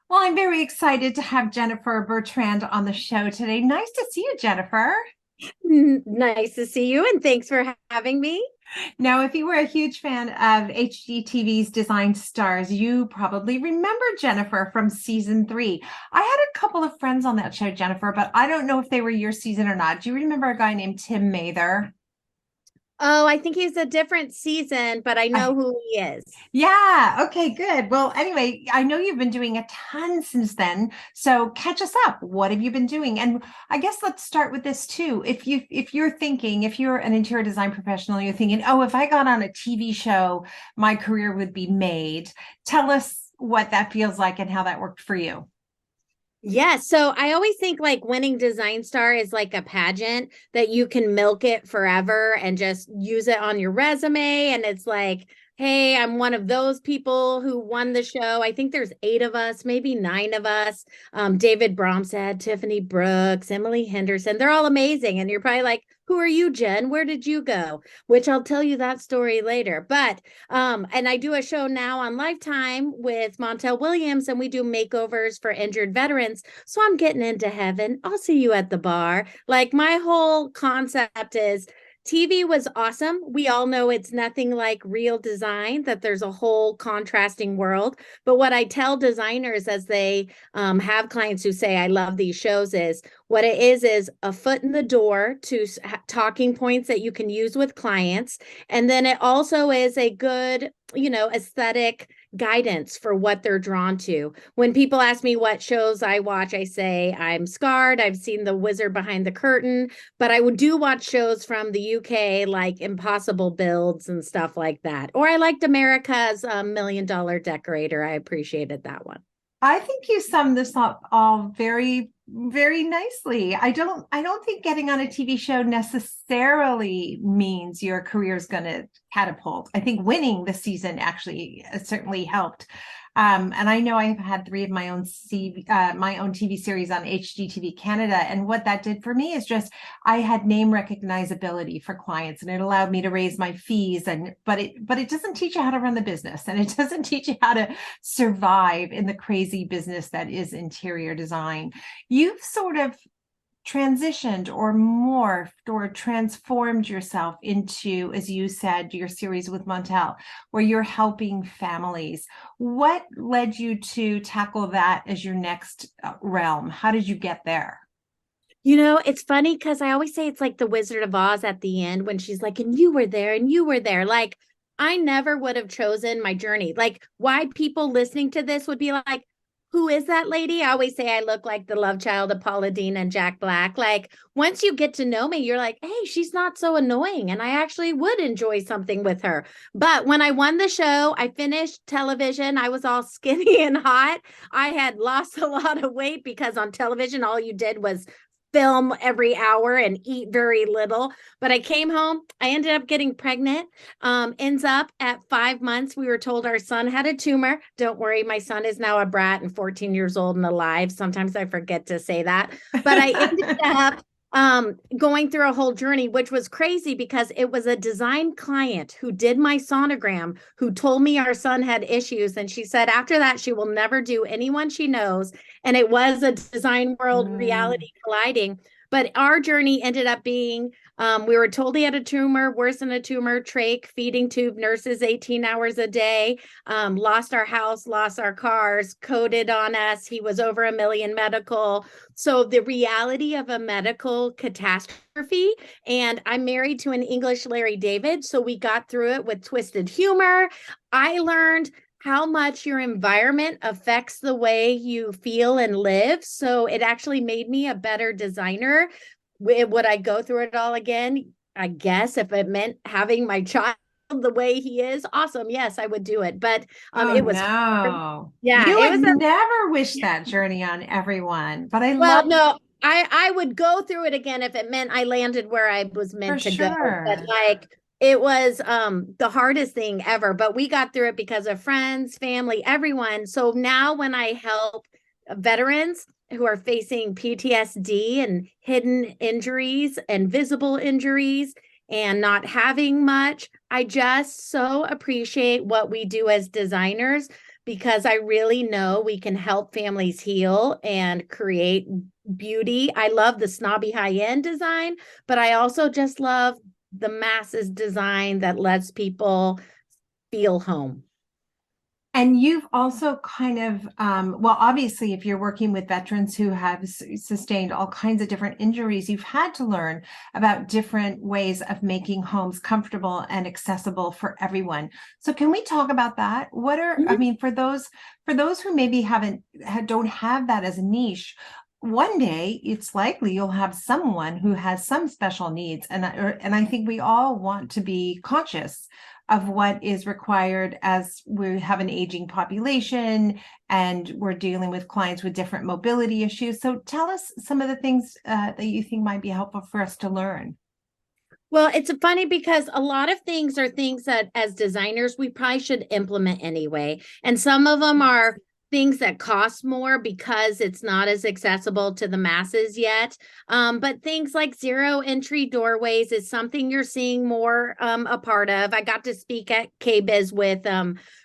Well, I'm very excited to have Jennifer Bertrand on the show today. Nice to see you, Jennifer. Nice to see you, and thanks for having me. Now, if you were a huge fan of HGTV's Design Stars, you probably remember Jennifer from season 3. I had a couple of friends on that show, Jennifer, but I don't know if they were your season or not. Do you remember a guy named Tim Mather? Oh, I think he's a different season, but I know who he is. Yeah. Okay, good. Well, anyway, I know you've been doing a ton since then. So catch us up. What have you been doing? And I guess let's start with this too. If you're an interior design professional, you're thinking, oh, if I got on a TV show, my career would be made. Tell us what that feels like and how that worked for you. Yeah, so I always think like winning Design Star is like a pageant that you can milk it forever and just use it on your resume. And it's like, hey, I'm one of those people who won the show. I think there's 8 of us, maybe 9 of us. David Bromstead, Tiffany Brooks, Emily Henderson. They're all amazing. And you're probably like, who are you, Jen? Where did you go? Which I'll tell you that story later. But and I do a show now on Lifetime with Montel Williams, and we do makeovers for injured veterans. So I'm getting into heaven. I'll see you at the bar. Like my whole concept is TV was awesome. We all know it's nothing like real design, that there's a whole contrasting world. But what I tell designers as they have clients who say, I love these shows, is what it is a foot in the door to talking points that you can use with clients. And then it also is a good, aesthetic guidance for what they're drawn to. When people ask me what shows I watch, I say I'm scarred. I've seen The Wizard Behind the Curtain, but I would do watch shows from the UK like Impossible Builds and stuff like that. Or I liked America's $1 Million Decorator. I appreciated that one. I think you summed this up all very, very nicely. I don't think getting on a TV show necessarily means your career is going to catapult. I think winning the season actually certainly helped. And I know I've had three of my own TV series on HGTV Canada, and what that did for me is just I had name recognizability for clients, and it allowed me to raise my fees. And but it doesn't teach you how to run the business, and it doesn't teach you how to survive in the crazy business that is interior design. You've sort of transitioned or morphed or transformed yourself into, as you said, your series with Montel, where you're helping families. What led you to tackle that as your next realm? How did you get there? It's funny because I always say it's like the Wizard of Oz at the end when she's like, and you were there and you were there. Like, I never would have chosen my journey. Like, why people listening to this would be like, who is that lady? I always say I look like the love child of Paula Deen and Jack Black. Like, once you get to know me, you're like, hey, she's not so annoying. And I actually would enjoy something with her. But when I won the show, I finished television. I was all skinny and hot. I had lost a lot of weight because on television, all you did was film every hour and eat very little. But I came home. I ended up getting pregnant. Ends up at 5 months. We were told our son had a tumor. Don't worry, my son is now a brat and 14 years old and alive. Sometimes I forget to say that. But I ended up going through a whole journey, which was crazy because it was a design client who did my sonogram who told me our son had issues. And she said after that, she will never do anyone she knows. And it was a design world Mm. reality colliding. But our journey ended up being we were told he had a tumor, worse than a tumor, trach, feeding tube, nurses 18 hours a day, lost our house, lost our cars, coded on us. He was over a million medical. So the reality of a medical catastrophe. And I'm married to an English Larry David. So we got through it with twisted humor. I learned how much your environment affects the way you feel and live. So it actually made me a better designer. Would I go through it all again? I guess if it meant having my child the way he is, awesome. Yes, I would do it. But Oh it was hard. no. Yeah, You it would was never wish a that journey on everyone, but I love well, no, I would go through it again if it meant I landed where I was for meant to go. But sure. like it was the hardest thing ever, but we got through it because of friends, family, everyone. So now when I help veterans who are facing PTSD and hidden injuries and visible injuries and not having much, I just so appreciate what we do as designers because I really know we can help families heal and create beauty. I love the snobby high-end design, but I also just love the masses design that lets people feel home. And you've also kind of, well, obviously, if you're working with veterans who have sustained all kinds of different injuries, you've had to learn about different ways of making homes comfortable and accessible for everyone. So can we talk about that? What are, I Mhm. mean, for those who maybe don't have that as a niche, one day it's likely you'll have someone who has some special needs, and I think we all want to be conscious of what is required as we have an aging population and we're dealing with clients with different mobility issues. So tell us some of the things that you think might be helpful for us to learn. Well, it's funny because a lot of things are things that as designers we probably should implement anyway. And some of them are things that cost more because it's not as accessible to the masses yet. But things like zero entry doorways is something you're seeing more a part of. I got to speak at KBIS with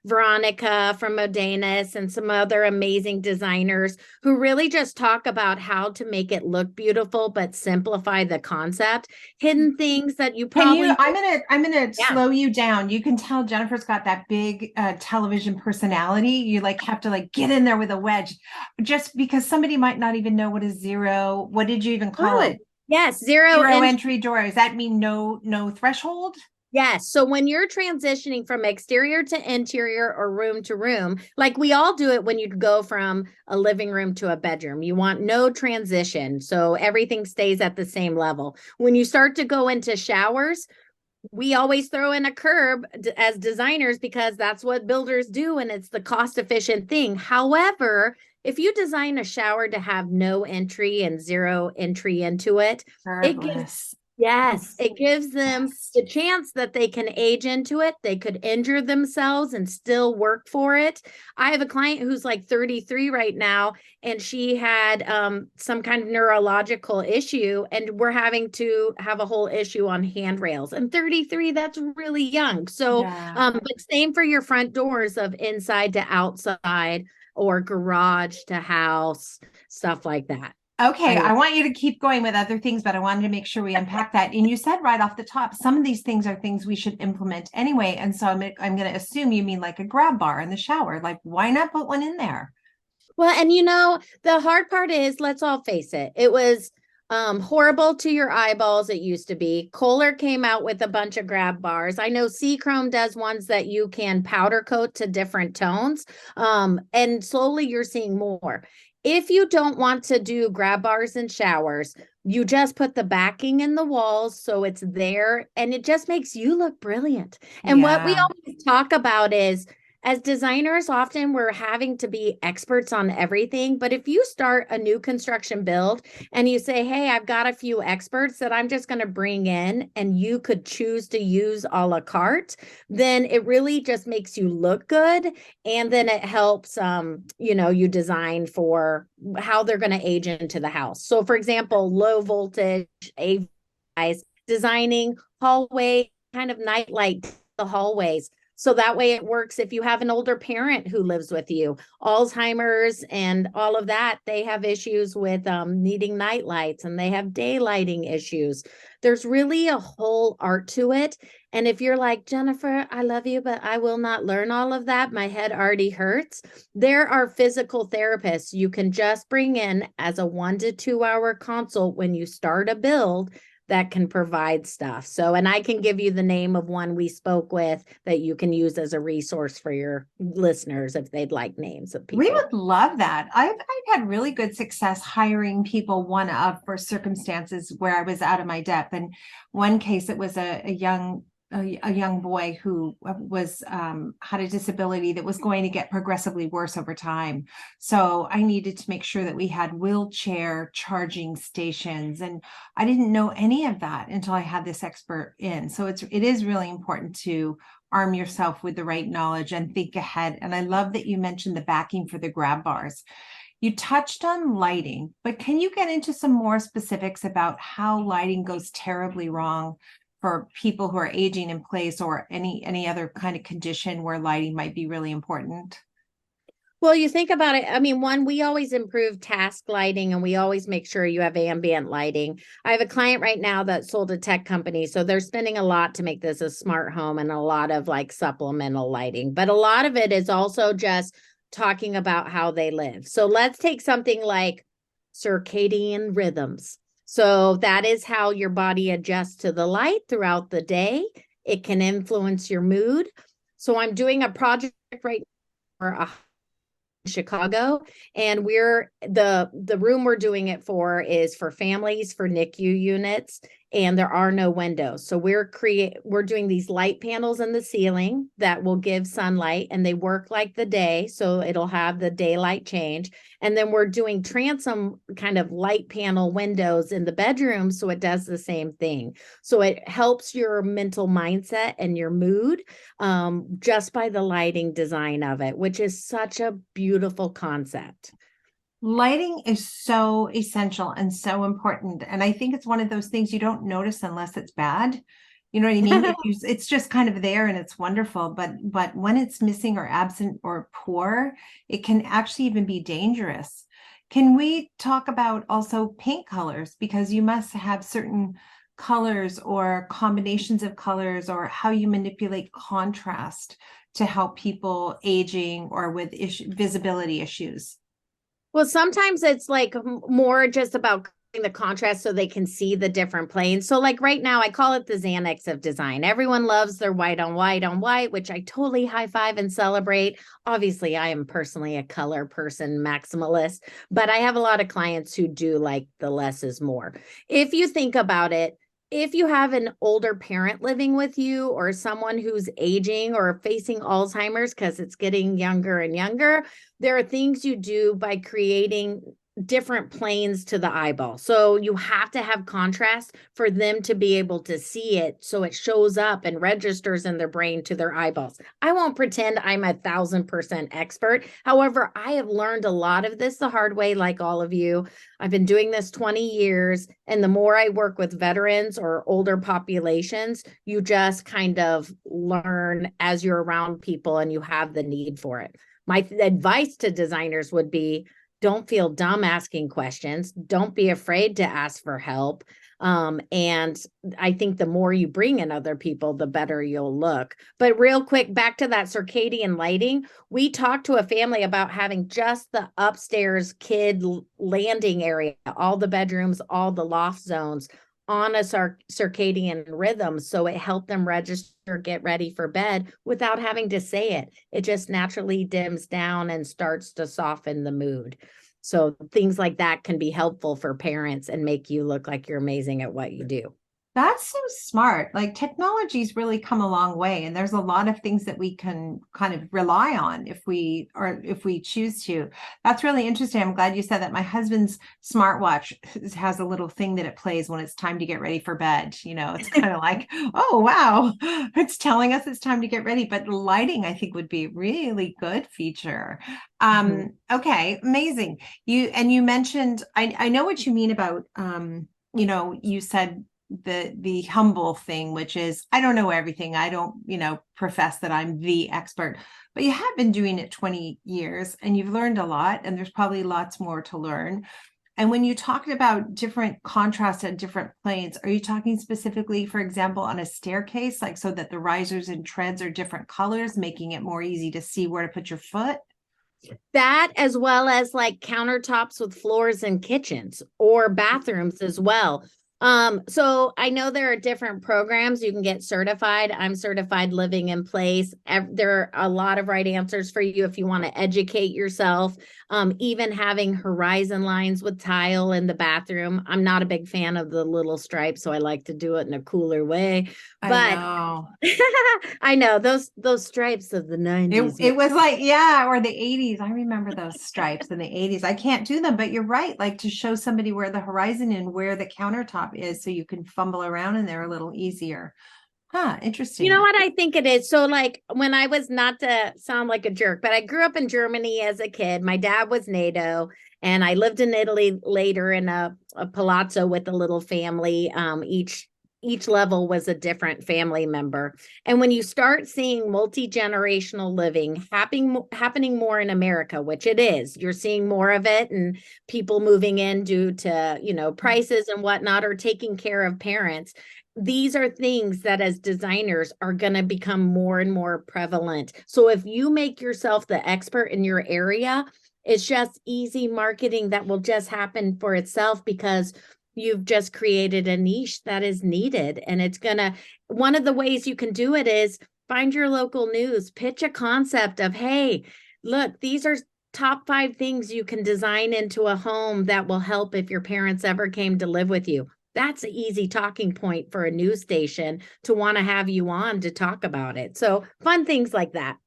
Veronica from Modanis and some other amazing designers who really just talk about how to make it look beautiful but simplify the concept. Hidden things that you Can you, probably, I'm gonna yeah. slow you down. You can tell Jennifer's got that big television personality. You like have to like get in there with a wedge just because somebody might not even know what is zero. What did you even call Oh, it? yes, zero Zero entry. entry door. Does that mean no threshold? Yes. So when you're transitioning from exterior to interior or room to room, like we all do it when you go from a living room to a bedroom, you want no transition. So everything stays at the same level. When you start to go into showers, we always throw in a curb as designers because that's what builders do and it's the cost efficient thing. However, if you design a shower to have no entry and zero entry into it, it gives Curbless. yes, It's it gives them best. the chance that they can age into it. They could injure themselves and still work for it. I have a client who's like 33 right now, and she had some kind of neurological issue, and we're having to have a whole issue on handrails. And 33, that's really young. So, Yeah. but same for your front doors of inside to outside or garage to house, stuff like that. Okay, I I love. want you to keep going with other things, but I wanted to make sure we unpack that. And you said right off the top, some of these things are things we should implement anyway. And so I'm going to assume you mean like a grab bar in the shower. Like, why not put one in there? Well, and the hard part is, let's all face it, it was horrible to your eyeballs. It used to be. Kohler came out with a bunch of grab bars. I know Chrome does ones that you can powder coat to different tones. And slowly you're seeing more. If you don't want to do grab bars in showers, you just put the backing in the walls so it's there and it just makes you look brilliant. And what we Yeah. always talk about is, as designers, often we're having to be experts on everything. But if you start a new construction build and you say, hey, I've got a few experts that I'm just going to bring in and you could choose to use a la carte, then it really just makes you look good. And then it helps, you design for how they're going to age into the house. So, for example, low voltage, AVIs, designing hallway, kind of night light the hallways so that way it works if you have an older parent who lives with you, Alzheimer's and all of that. They have issues with needing night lights and they have daylighting issues. There's really a whole art to it. And if you're like, Jennifer, I love you, but I will not learn all of that. My head already hurts. There are physical therapists you can just bring in as a 1 to 2 hour consult when you start a build that can provide stuff. So, and I can give you the name of one we spoke with that you can use as a resource for your listeners if they'd like names of We people. would love that. I've had really good success hiring people one up for circumstances where I was out of my depth. And one case, it was a young boy who was had a disability that was going to get progressively worse over time. So I needed to make sure that we had wheelchair charging stations, and I didn't know any of that until I had this expert in. So it is really important to arm yourself with the right knowledge and think ahead. And I love that you mentioned the backing for the grab bars. You touched on lighting, but can you get into some more specifics about how lighting goes terribly wrong for people who are aging in place or any other kind of condition where lighting might be really important? Well, you think about it. I mean, one, we always improve task lighting and we always make sure you have ambient lighting. I have a client right now that sold a tech company. So they're spending a lot to make this a smart home and a lot of like supplemental lighting. But a lot of it is also just talking about how they live. So let's take something like circadian rhythms. So that is how your body adjusts to the light throughout the day. It can influence your mood. So I'm doing a project right now for a Chicago, and we're the room we're doing it for is for families for NICU units, and there are no windows. So we're doing these light panels in the ceiling that will give sunlight, and they work like the day, so it'll have the daylight change. And then we're doing transom kind of light panel windows in the bedroom, so it does the same thing. So it helps your mental mindset and your mood, just by the lighting design of it, which is such a beautiful concept. Lighting is so essential and so important. And I think it's one of those things you don't notice unless it's bad. You know what I mean? It's just kind of there and it's wonderful, but when it's missing or absent or poor, it can actually even be dangerous. Can we talk about also paint colors? Because you must have certain colors or combinations of colors or how you manipulate contrast to help people aging or with visibility issues. Well, sometimes it's like more just about the contrast so they can see the different planes. So like right now, I call it the Xanax of design. Everyone loves their white on white on white, which I totally high five and celebrate. Obviously, I am personally a color person, maximalist, but I have a lot of clients who do like the less is more. If you think about it, if you have an older parent living with you or someone who's aging or facing Alzheimer's because it's getting younger and younger, there are things you do by creating different planes to the eyeball. So you have to have contrast for them to be able to see it. So it shows up and registers in their brain to their eyeballs. I won't pretend I'm 1,000% expert. However, I have learned a lot of this the hard way, like all of you. I've been doing this 20 years. And the more I work with veterans or older populations, you just kind of learn as you're around people and you have the need for it. My advice to designers would be, don't feel dumb asking questions. Don't be afraid to ask for help. And I think the more you bring in other people, the better you'll look. But real quick, back to that circadian lighting, we talked to a family about having just the upstairs kid landing area, all the bedrooms, all the loft zones on a circadian rhythm. So it helped them register, get ready for bed without having to say it. It just naturally dims down and starts to soften the mood. So things like that can be helpful for parents and make you look like you're amazing at what you do. That's so smart. Like technology's really come a long way, and there's a lot of things that we can kind of rely on if we choose to. That's really interesting. I'm glad you said that. My husband's smartwatch has a little thing that it plays when it's time to get ready for bed. You know, it's kind of like, oh wow, it's telling us it's time to get ready. But lighting, I think, would be a really good feature. Okay, amazing. You mentioned, I know what you mean about you said the humble thing, which is I don't know everything. I don't, profess that I'm the expert, but you have been doing it 20 years and you've learned a lot, and there's probably lots more to learn. And when you talked about different contrasts at different planes, are you talking specifically, for example, on a staircase, like so that the risers and treads are different colors, making it more easy to see where to put your foot? That as well as like countertops with floors in kitchens or bathrooms as well. So I know there are different programs you can get certified. I'm certified living in place. There are a lot of right answers for you if you want to educate yourself. Even having horizon lines with tile in the bathroom. I'm not a big fan of the little stripes, so I like to do it in a cooler way. But I know. I know those stripes of the 90s. It was like, yeah, or the 80s. I remember those stripes in the 80s. I can't do them, but you're right. Like to show somebody where the horizon and where the countertop is so you can fumble around in there a little easier. Huh, interesting. You know what I think it is? So, like, when I was not to sound like a jerk, but I grew up in Germany as a kid. My dad was NATO, and I lived in Italy later in a palazzo with a little family. Each each level was a different family member. And when you start seeing multi-generational living happening more in America, which it is, you're seeing more of it, and people moving in due to, prices and whatnot, or taking care of parents. These are things that as designers are going to become more and more prevalent. So if you make yourself the expert in your area, it's just easy marketing that will just happen for itself, because you've just created a niche that is needed. And one of the ways you can do it is find your local news, pitch a concept of, hey, look, these are top 5 things you can design into a home that will help if your parents ever came to live with you. That's an easy talking point for a news station to want to have you on to talk about it. So fun things like that.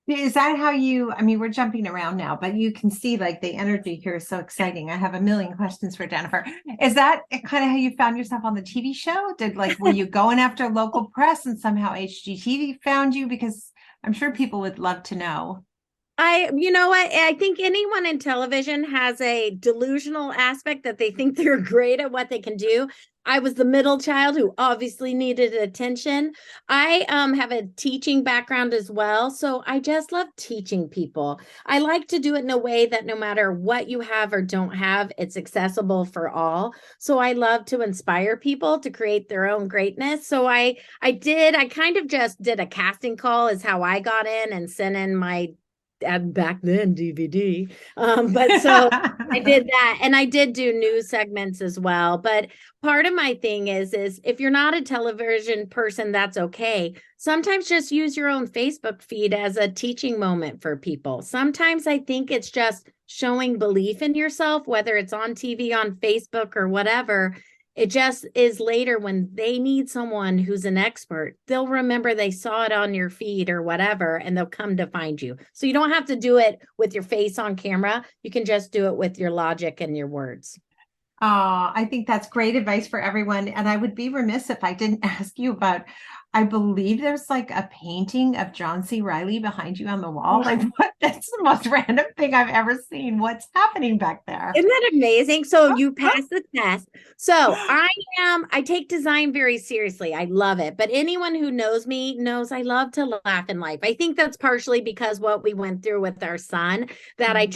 Is that how I mean, we're jumping around now, but you can see like the energy here is so exciting. I have a million questions for Jennifer. Is that kind of how you found yourself on the TV show? Were you going after local press and somehow HGTV found you? Because I'm sure people would love to know. You know what? I think anyone in television has a delusional aspect that they think they're great at what they can do. I was the middle child who obviously needed attention. I have a teaching background as well. So I just love teaching people. I like to do it in a way that no matter what you have or don't have, it's accessible for all. So I love to inspire people to create their own greatness. So I kind of just did a casting call is how I got in, and sent in my back then DVD. But so I did that, and I did do news segments as well. But part of my thing is if you're not a television person, that's okay. Sometimes just use your own Facebook feed as a teaching moment for people. Sometimes I think it's just showing belief in yourself, whether it's on TV, on Facebook, or whatever. It just is later when they need someone who's an expert, they'll remember they saw it on your feed or whatever, and they'll come to find you. So you don't have to do it with your face on camera. You can just do it with your logic and your words. I think that's great advice for everyone. And I would be remiss if I didn't ask you about, I believe there's like a painting of John C. Reilly behind you on the wall. Like, what? That's the most random thing I've ever seen. What's happening back there? Isn't that amazing? So you passed the test. So I take design very seriously. I love it. But anyone who knows me knows I love to laugh in life. I think that's partially because what we went through with our son, that I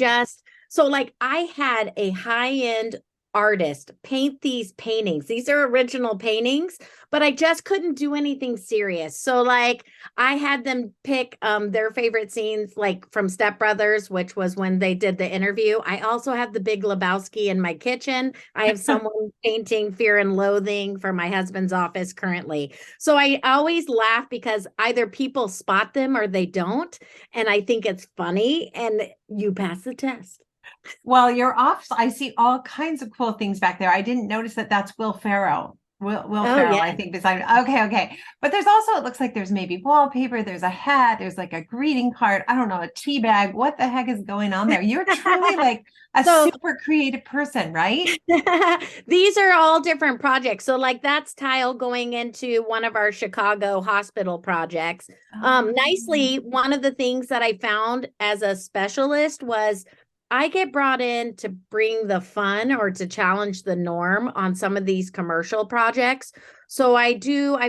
had a high-end artist paint these paintings. These are original paintings, but I just couldn't do anything serious. So like I had them pick their favorite scenes, like from Step Brothers, which was when they did the interview. I also have the Big Lebowski in my kitchen. I have someone painting Fear and Loathing for my husband's office currently. So I always laugh because either people spot them or they don't. And I think it's funny, and you pass the test. Well, you're off. I see all kinds of cool things back there. I didn't notice that that's Will Ferrell. Will Ferrell, yeah. I think, decided. Okay. But there's also, it looks like there's maybe wallpaper, there's a hat, there's like a greeting card, I don't know, a tea bag. What the heck is going on there? You're truly like a super creative person, right? These are all different projects. So like that's tile going into one of our Chicago hospital projects. Nicely, one of the things that I found as a specialist was I get brought in to bring the fun or to challenge the norm on some of these commercial projects. So I've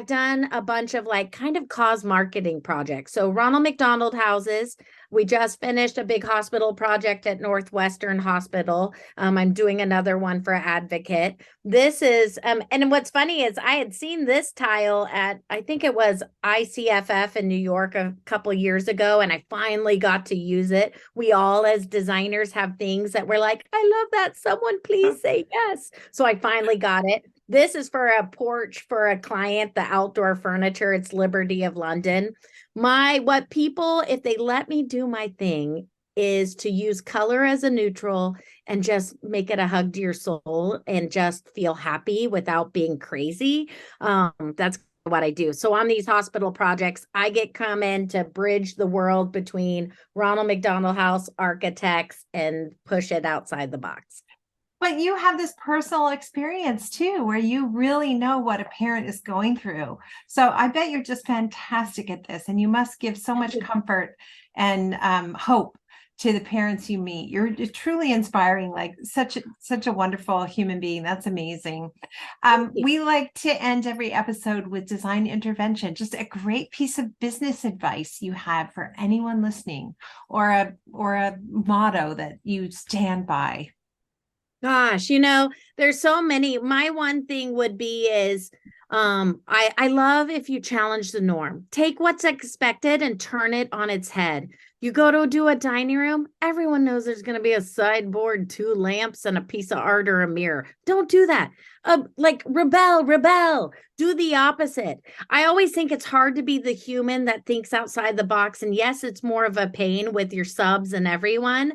done a bunch of like kind of cause marketing projects. So Ronald McDonald Houses, we just finished a big hospital project at Northwestern Hospital. I'm doing another one for Advocate. This is, and what's funny is I had seen this tile at, I think it was ICFF in New York a couple years ago, and I finally got to use it. We all as designers have things that we're like, I love that. Someone please say yes. So I finally got it. This is for a porch for a client, the outdoor furniture. It's Liberty of London. If they let me do my thing, is to use color as a neutral and just make it a hug to your soul and just feel happy without being crazy. That's what I do. So on these hospital projects, I get come in to bridge the world between Ronald McDonald House architects and push it outside the box. But you have this personal experience too, where you really know what a parent is going through. So I bet you're just fantastic at this, and you must give so much comfort and hope to the parents you meet. You're truly inspiring, like such a wonderful human being. That's amazing. We like to end every episode with design intervention, just a great piece of business advice you have for anyone listening, or a motto that you stand by. Gosh, there's so many. My one thing would be is I love if you challenge the norm. Take what's expected and turn it on its head. You go to do a dining room, everyone knows there's going to be a sideboard, two lamps, and a piece of art or a mirror. Don't do that. Like rebel, do the opposite. I always think it's hard to be the human that thinks outside the box. And yes, it's more of a pain with your subs and everyone,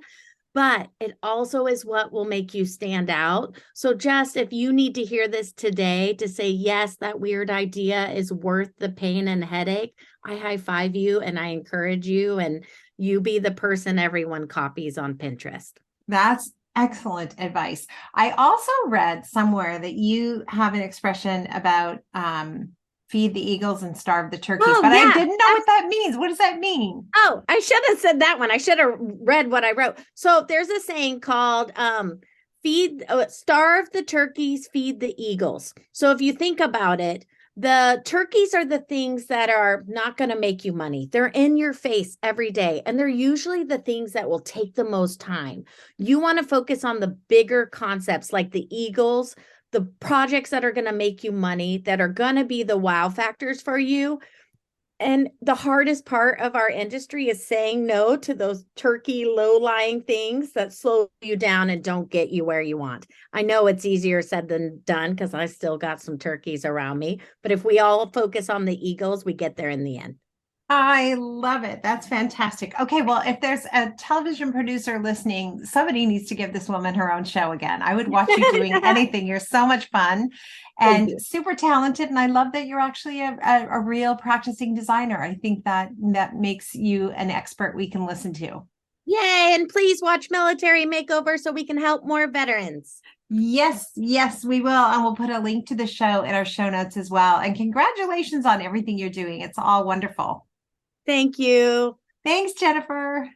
but it also is what will make you stand out. So just if you need to hear this today to say, yes, that weird idea is worth the pain and headache, I high five you and I encourage you, and you be the person everyone copies on Pinterest. That's excellent advice. I also read somewhere that you have an expression about feed the eagles and starve the turkeys, but yeah, I didn't know what that means. What does that mean? Oh, I should have said that one. I should have read what I wrote. So there's a saying called starve the turkeys, feed the eagles. So if you think about it, the turkeys are the things that are not going to make you money. They're in your face every day, and they're usually the things that will take the most time. You want to focus on the bigger concepts like the eagles, the projects that are going to make you money, that are going to be the wow factors for you. And the hardest part of our industry is saying no to those turkey low-lying things that slow you down and don't get you where you want. I know it's easier said than done because I still got some turkeys around me. But if we all focus on the eagles, we get there in the end. I love it. That's fantastic. Okay, well, if there's a television producer listening, somebody needs to give this woman her own show again. I would watch you doing anything. You're so much fun and super talented. And I love that you're actually a real practicing designer. I think that makes you an expert we can listen to. Yay. And please watch Military Makeover so we can help more veterans. Yes, we will. And we'll put a link to the show in our show notes as well. And congratulations on everything you're doing. It's all wonderful. Thank you. Thanks, Jennifer.